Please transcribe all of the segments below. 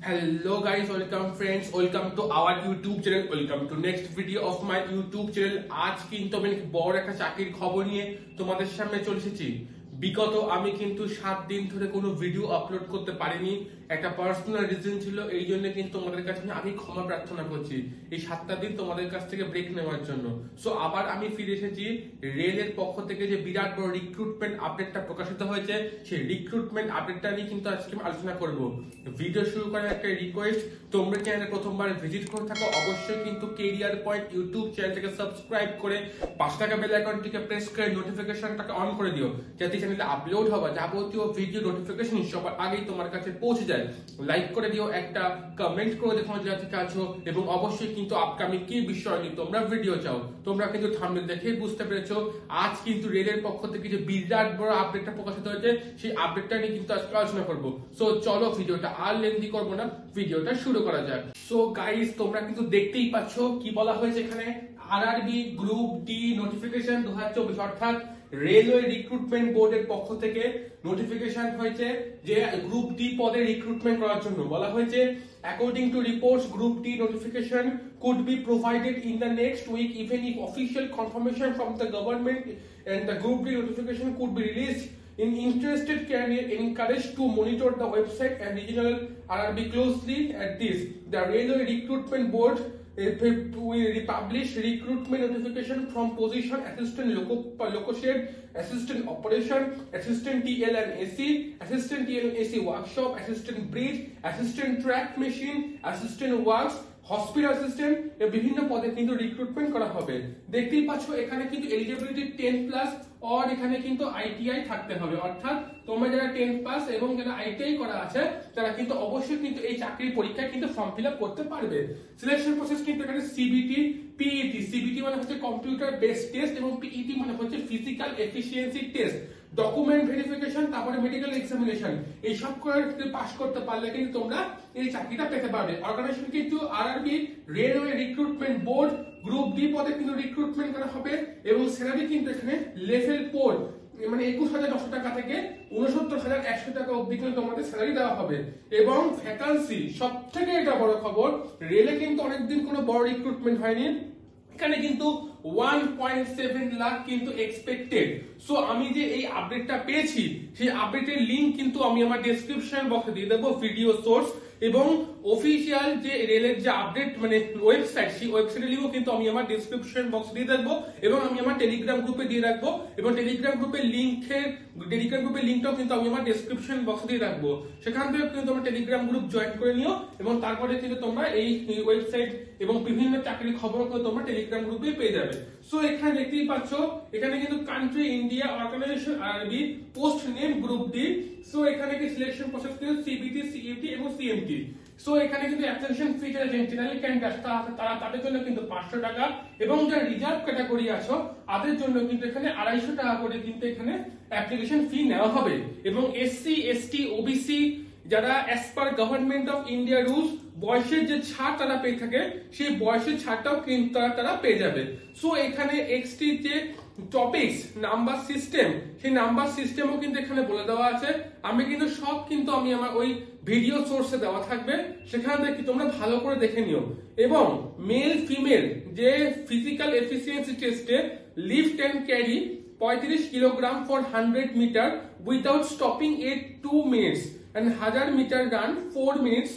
Hello guys, welcome friends, welcome to our YouTube channel, welcome to next video of my YouTube channel। আজ কিন্তু আমি বড় একটা চাকরির খবর নিয়ে তোমাদের সামনে চলে এসেছি। বিগত আমি কিন্তু 7 দিন ধরে কোনো ভিডিও আপলোড করতে পারিনি, একটা পার্সোনাল রিজন ছিল, এই জন্য কিন্তু তোমাদের কাছে আমি ক্ষমা প্রার্থনা করছি এই 7টা দিন তোমাদের কাছ থেকে ব্রেক নেওয়ার জন্য। সো আবার আমি ফিরে এসেছি। রেলের পক্ষ থেকে যে বিরাট বড় রিক্রুটমেন্ট আপডেটটা প্রকাশিত হয়েছে, সেই রিক্রুটমেন্ট আপডেটটা নিয়ে কিন্তু আজকে আমি আলোচনা করব। ভিডিও শুরু করার একটা রিকোয়েস্ট, তোমরা চ্যানেলে প্রথমবার ভিজিট করে থাকো অবশ্যই কিন্তু কেরিয়ার পয়েন্ট ইউটিউব চ্যানেলটাকে সাবস্ক্রাইব করে পাশে থাকা বেল আইকনটিকে প্রেস করে নোটিফিকেশনটাকে অন করে দিও, যাতে চ্যানেলে আপলোড হওয়া যাবতীয় ভিডিও নোটিফিকেশন সবার আগেই তোমার কাছে পৌঁছে যায়। লাইক করে দিও, একটা কমেন্ট করে দেখো যাতে আছো, এবং অবশ্যই কিন্তু আপকামিং কি বিষয় নিয়ে তোমরা ভিডিও চাও। তোমরা কিন্তু থাম্বনেল দেখে বুঝতে পেরেছো আজ কিন্তু রেলের পক্ষ থেকে যে বিরাট বড় আপডেটটা প্রকাশিত হয়েছে, সেই আপডেটটা নিয়ে কিন্তু আজকে আলোচনা করবো। সো চলো ভিডিওটা আর লেন্দি করবো না, ভিডিওটা শুরু করা যাক। সো গাইস, তোমরা কিন্তু দেখতেই পাচ্ছ কি বলা হয়েছে এখানে। আরআরবি গ্রুপ ডি নোটিফিকেশন 2024, অর্থাৎ রেলওয়ে রিক্রুটমেন্ট বোর্ডের পক্ষ থেকে নোটিফিকেশন হয়েছে যে গ্রুপ ডি পদে রিক্রুটমেন্ট করার জন্য বলা হয়েছে। According to reports, Group D notification could be provided in the next week, even if official confirmation from the government and the Group D notification could be released. In interested candidate encouraged to monitor the website and regional RRB closely at this. The Railway Recruitment Board will publish recruitment notification from position assistant locoshed, assistant operation, assistant TL and AC, assistant TL and AC workshop, assistant bridge, assistant track machine, assistant works, hospital assistant, এর বিভিন্ন পদে কিন্তু recruitment করা হবে। দেখতেই পাচ্ছ এখানে কিন্তু এলিজিবিলিটি 10+ আর এখানে কিন্তু আইটিআই থাকতে হবে, অর্থাৎ তোমরা যারা 10+ এবং যারা আইটিআই করা আছে তারা কিন্তু অবশ্যই কিন্তু এই চাকরির পরীক্ষায় কিন্তু ফর্ম ফিল আপ করতে পারবে। সিলেকশন প্রসেস কিন্তু এখানে সিবিটি, পিইটি, সিবিটি মানে হচ্ছে কম্পিউটার বেসড টেস্ট এবং পিইটি মানে হচ্ছে physical efficiency test, document verification, তারপরে মেডিকেল এক্সামিনেশন, এই সব করে পাস করতে পারলে কিন্তু তোমরা এই চাকরিটা পেতে পারবে। অর্গানাইজেশন কিন্তু RRB railway recruitment board group D পদে কিন্তু রিক্রুটমেন্ট করা হবে, এবং স্যালারি কিন্তু এখানে লেভেল 4 মানে 21,900 টাকা থেকে 69,100 টাকা অবধি কিন্তু তোমাদের স্যালারি দেওয়া হবে। এবং ভ্যাকান্সি, সব থেকে এটা বড় খবর, রেলে কিন্তু অনেকদিন কোনো বড় রিক্রুটমেন্ট হয়নি, এখানে কিন্তু 1.7 লাখ কিন্তু এক্সপেক্টেড। সো আমি যে এই আপডেটটা পেয়েছি, সেই আপডেটের লিংক কিন্তু আমি আমার ডেসক্রিপশন বক্সে দিয়ে দেবো, ভিডিও সোর্স এবং অফিসিয়াল যে রেলের যে আপডেট মানে ওয়েবসাইট, সেই ওয়েবসাইটের লিংকও কিন্তু আমি আমার ডেসক্রিপশন বক্সে দিয়ে রাখবো, এবং আমি আমার টেলিগ্রাম গ্রুপে দিয়ে রাখবো, এবং টেলিগ্রাম গ্রুপের লিংকটাও কিন্তু আমি আমার ডেসক্রিপশন বক্সে দিয়ে রাখবো। সেখান থেকে কিন্তু তোমরা টেলিগ্রাম গ্রুপ জয়েন করে নিও, এবং তারপরে কিন্তু তোমরা এই ওয়েবসাইট এবং বিভিন্ন চাকরির খবর তোমরা টেলিগ্রাম গ্রুপে পেয়ে যাবে। সো এখানে দেখতেই পাচ্ছ এখানে কিন্তু country India, organisation RRB, post name group D. So এখানে কি সিলেকশন প্রসেস কিন্তু সিবিটি, সিইটি এবং সিএমটি। সো এখানে কিন্তু অ্যাপ্লিকেশন ফি যারা জেনারেল ক্যান্ডিডেট তারা তাদের জন্য কিন্তু 500 টাকা, এবং যারা রিজার্ভ ক্যাটাগরি আছো তাদের জন্য কিন্তু এখানে 250 টাকা করে কিন্তু এখানে অ্যাপ্লিকেশন ফি নেওয়া হবে। এবং এসসি, এসটি, ওবিসি যারা as per government of India rules বয়সের যে ছাড় তারা পেয়ে থাকে, সেই বয়সের ছাড়টাও কিন্তু তারা পেয়ে যাবে। সো এখানে এক্সটি যে টপিকস নাম্বার সিস্টেম, সেই নাম্বার সিস্টেমও কিন্তু এখানে বলে দেওয়া আছে। আমি কিন্তু সব কিন্তু আমি আমার ওই ভিডিও সোর্সে দেওয়া থাকবে, সেখান থেকে তোমরা ভালো করে দেখে নিও। এবং মেল ফিমেল যে ফিজিক্যাল এফিসিয়েন্সি টেস্টে lift and carry 35 kilogram for 100 metre without stopping at 2 minutes and 1000 meter run 4 minutes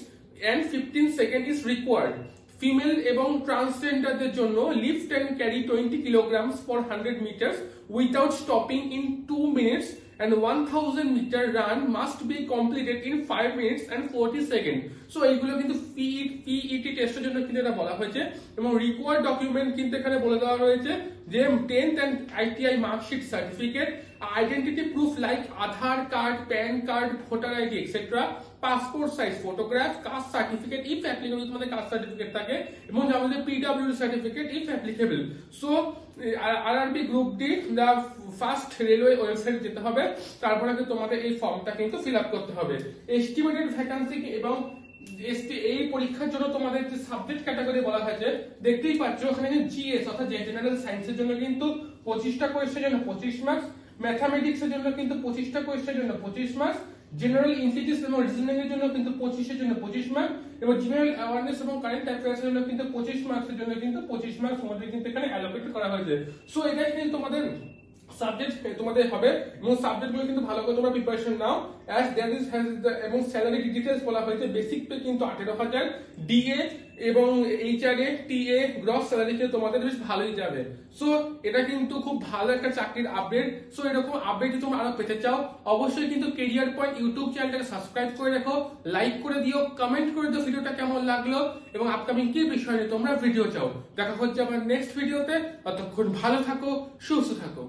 and 15 seconds is required. Female এবং ট্রান্সজেন্ডারদের জন্য lift and carry 20 kilograms for 100 meters without stopping in 2 minutes and 1000 meter run must be completed in 5 minutes and 40 seconds. So এইগুলো কিন্তু PET টেস্টের জন্য কিন্তু এটা বলা হয়েছে। এবং রিকোয়ার্ড ডকুমেন্ট কিন্তু এখানে বলে দেওয়া রয়েছে যে 10th and ITI marksheet certificate, identity proof like Aadhaar card, PAN card, voter ID etcetera, passport size photograph, caste certificate if applicable, তোমাদের কাস্ট সার্টিফিকেট থাকে, এবং আমাদের PWD certificate if applicable. So RRB group D the first railway website যেতে হবে, তারপরে তোমাদের এই ফর্মটা কিন্তু ফিল আপ করতে হবে। এস্টিমেটেড ভ্যাকান্সি এবং এই পরীক্ষার জন্য তোমাদের যে সাবজেক্ট ক্যাটাগরি বলা হয়েছে, দেখতেই পাচ্ছ ওখানে জিএস অর্থাৎ জেনারেল সায়েন্সের জন্য কিন্তু 25টা কোয়েশ্চেনের জন্য 25 মার্কস, ম্যাথামেটিক্স এর জন্য কিন্তু 25টা কোয়েশ্চেনের জন্য 25 মার্কস, জেনারেল ইনস্টিটিউটস এবং রিজনিং এর জন্য কিন্তু 25 এর জন্য 25 মার্ক এবং জেনারেল অ্যাওয়ারনেস এবং কারেন্ট অ্যাফেয়ার্স এর জন্য কিন্তু 25 মার্কসের জন্য কিন্তু 25 মার্কস তোমাদের কিন্তু এখানে অ্যালোকেট করা হয়েছে। সো এটা কিন্তু তোমাদের সাবজেক্ট তোমাদের হবে এবং সাবজেক্টগুলো কিন্তু ভালো করে তোমরা preparation now. As that is has এবং স্যালারি ডিটেইলস বলা হয়েছে। বেসিক পে কিন্তু 18,000, ডিএ এবং এইচআরএ টিএ গ্রস স্যালারিতে তোমাদের বেশ ভালোই যাবে। সো এটা কিন্তু খুব ভালো একটা চাকরির আপডেট। সো এরকম আপডেট যদি তোমরা আরো পেতে চাও অবশ্যই কিন্তু কেরিয়ার পয়েন্ট ইউটিউব চ্যানেলটাকে সাবস্ক্রাইব করে রাখো, লাইক করে দিও, কমেন্ট করে দিও ভিডিওটা কেমন লাগলো এবং আপকামিং কি বিষয় নিয়ে তোমরা ভিডিও চাও। দেখা হচ্ছে আমার নেক্সট ভিডিওতে। ততক্ষণ ভালো থাকো, সুস্থ থাকো।